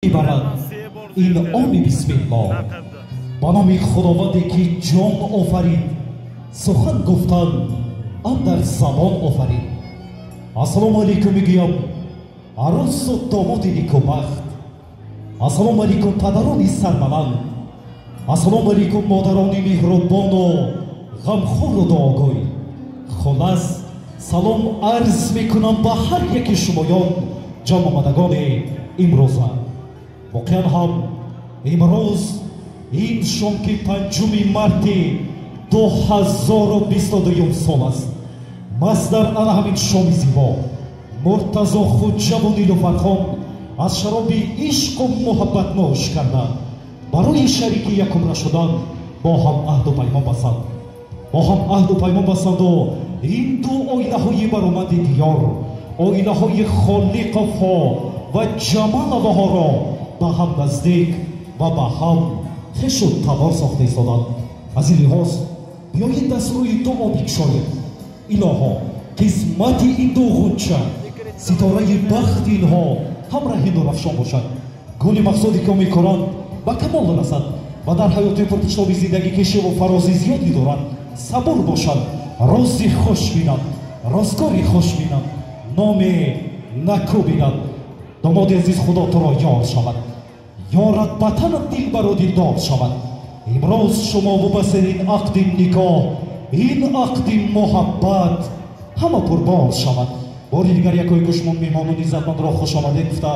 برد این آمی بسم الله با نام خداوندی که جان آفرید سخن گفتن اندر زبان آفرید. السلام علیکم میگویم عروس و داماد نیکوبخت. السلام علیکم پدران سربلند. السلام علیکم مادران مهربان و غمخوار و دعاگوی. خلاص سلام عرض میکنم به هر یک شمایان جمع آمدگان امروز. واقعا هم امروز این شام که 5 مارت 2022 سال است. مست در آن همین شام زیبا مرتضی خوجا و نیلوفرخان از شراب عشق و محبت نوش کردند. برای شریک یکمره شدن با هم عهد و پیمان بستند. با هم عهد و پیمان بستند و این دو آینه های برآمد دیار، آینه های خالق فا و جمال ها را به هم نزدیک و به هم خوش و تبار ساخته ایستادند. از این لحاظ بیایید دست روی دو آب بگشایید. الها قسمت این دو غنچه ستاره بخت اینها همراه درفشان باشد. گل مقصودی که میکنند به کمال رسد و در حیات پرتشتاب زندگی کشی و فرازی زیادی دارند. صبور باشد، روزی خوش بینند، روزگاری خوش بینند، نام نکو بینند. داماد عزیز خدا تو را یار شود، یارت بطن دل برا دلدار شود. امروز شما وابسته این عقد نکاح، این عقد محبت همه پربار شود. باری دیگر یکای گشمان میهمانان عزتمند را خوش آمده گفته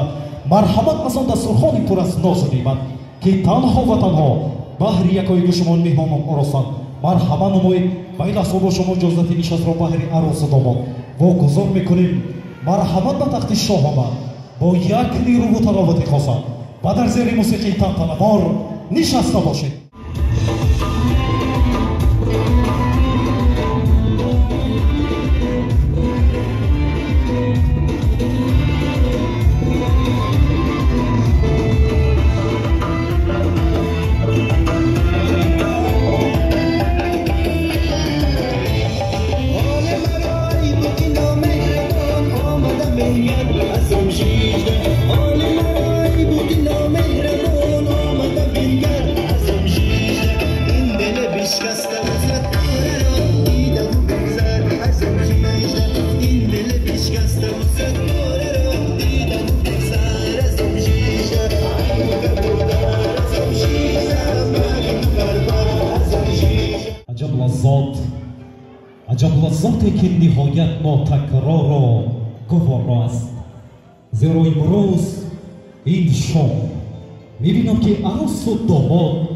مرحمت از آن دسترخوانی پر از ناز و نعمت که تنها و تنها بهر یکای گشمان میهمانان آراستند. مرحبا نمایید و این لحظه با شما اجازت نشست را بهر عروس و داماد واگذار میکنیم. مرحمت به تخت شاه آمد با یک نیرو و تلاوت خاصه و در زیر موسیقی تنتنوار نشسته باشید. عجب لذاتی که نهایت ناتکرار و گوارا است. زیرا امروز این شام میبینم که عروس و داماد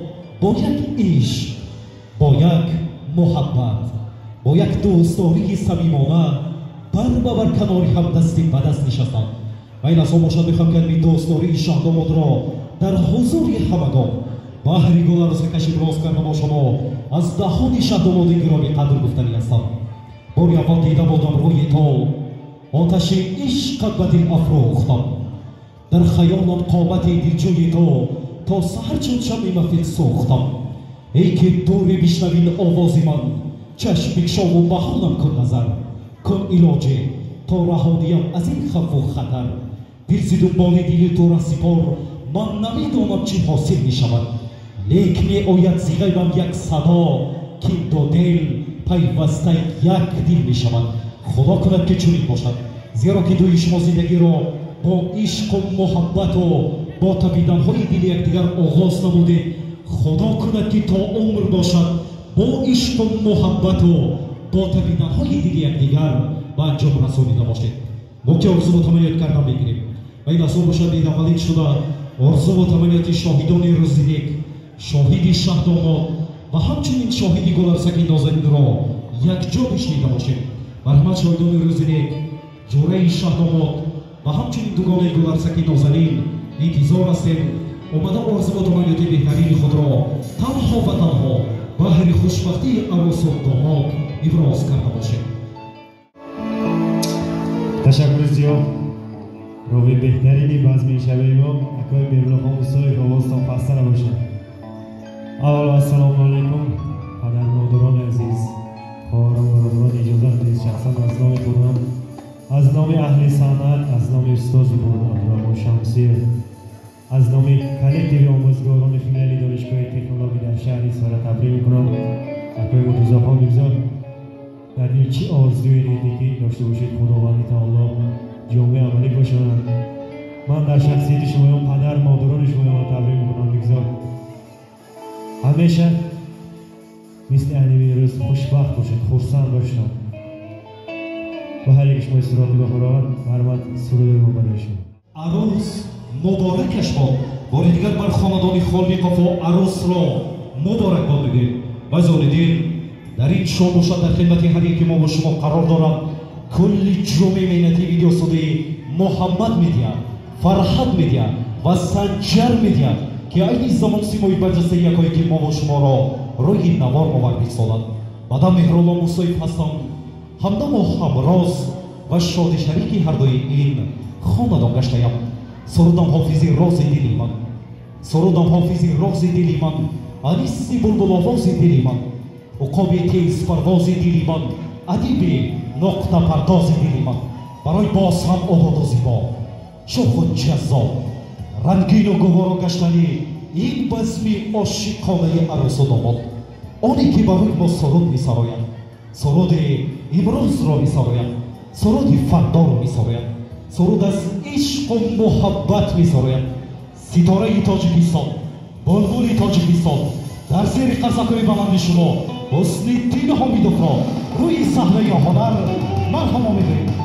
با یک عشق، با یک محبت، با یک دوستداری صمیمانه بر کنار هم دستی به دست نشستند. و این لحظه باشد میخوام که این دوستداری شاه داماد را در حضور همگان بهر گل عروس کشی باز کردن با شما از دهان شاه داماد گرامی قدر گفتنی هستم. باری اول دیده بودم روی تو آتش عشقت به دل افروختم. در خیالم قامت دلجوی تو تا سحر چون شمع مفید سوختم. ای که دوری بشنوین آواز من چشم بکشا و به حالم کن نظر کن علاجه تا رهانیم از این خوف و خطر. دل ز دنبال دل تو را سپار من نمیدانم چی حاصل می شود. لیک می آید ز غیبم یک صدا که دو دل پیوسته یک دل می شود. خدا کند که چنین باشد، زیرا که دوی شما زندگی را با عشق و محبت و با تپیدن های دل یکدیگر آغاز نموده. خدا کند که تا عمر باشد با عشق و محبت و با تپیدن های دل یکدیگر به انجام رسانیده باشید. ما که آرزو و تمنیت کردن بگیریم و این اصول باشد این اولین شده آرزو و تمنیت شاهدان روز نیک، شاهدی شاه داماد و همچنین شاهدی گل عروسک نازنین را یک جا بشنیده باشیم. مرحمت شاهدان روز نیک، جوره شاه داماد و همچنین دوگانه گل عروسک نازنین انتظار هستیم آمده آرزو و تمنیت بهترین خود را تنها و تنها بهر خوشبختی عروس و داماد ابراز کرده باشیم. تشکر زیاد. روی بهترینی بزم شب ما اکای بیرلخان سوی حوازتان خسته نباشد. اول السلام علیکم پدر مادران عزیز، خواهران و برادران اجازه بدید شخصا از نام خودم، از نام اهل صنعت، از نام استاد بود عبدالرحمن شمسی از نام کالکتیو آموزگاران فیلمی دانشگاه تکنولوژی در شهر سارا تبریک میکنم. اکوی متوزاها میگذار در این چی آرزوی دیگه داشته باشید خداوندی تعالی جامعه عملی باشند. من در شخصیت شما پدر مادران شما تبریک میکنم میگذار همیشه مثل این روز خوشبخت باشید، خرسند باشید و هر یک شما استراحتی بخوران برمت سرود مبارک شما. عروس مبارکش باد. بار دیگر بر خاندان خالقов عروس را مبارک باد میگیم. والدین در این شام باشد در خدمت هر یکی ما و شما قرار دارد. کلی جمعه مینتی ویدیو سودی محمد میدیا، فرحت میدیا و سنجر میدیا که این زمان سیمای برجسته یکایی که ما و شما را روی نوار آورد سالد. بعد مهرالله موسیف هستم همدم و همراز و شاد شریکی هر دوی این خاندان گشته‌ام. سرودم حافظی راز دلی من، سرودم حافظی راز دلی من، انیسی بلبل آواز دلی من، عقاب تیز پرواز دلی من، ادیب نقطه پرداز دلی من. برای باز هم آباد و زیبا، شوخ و جذاب، رنگین و گوارا گشتنی این بزمی عاشقانه عروس و داماد، آنی که برای ما سرود می‌سراید، سرود امروز را می‌سراید، سرود فردا را می‌سراید، سرود از عشق و محبت می‌سراید. ستاره تاجیکستان، بلبل تاجیکستان در زیر قرصک‌های بلند شما حسن الدین حمیدوف را روی صحنه هنر مرحبا می‌گوییم.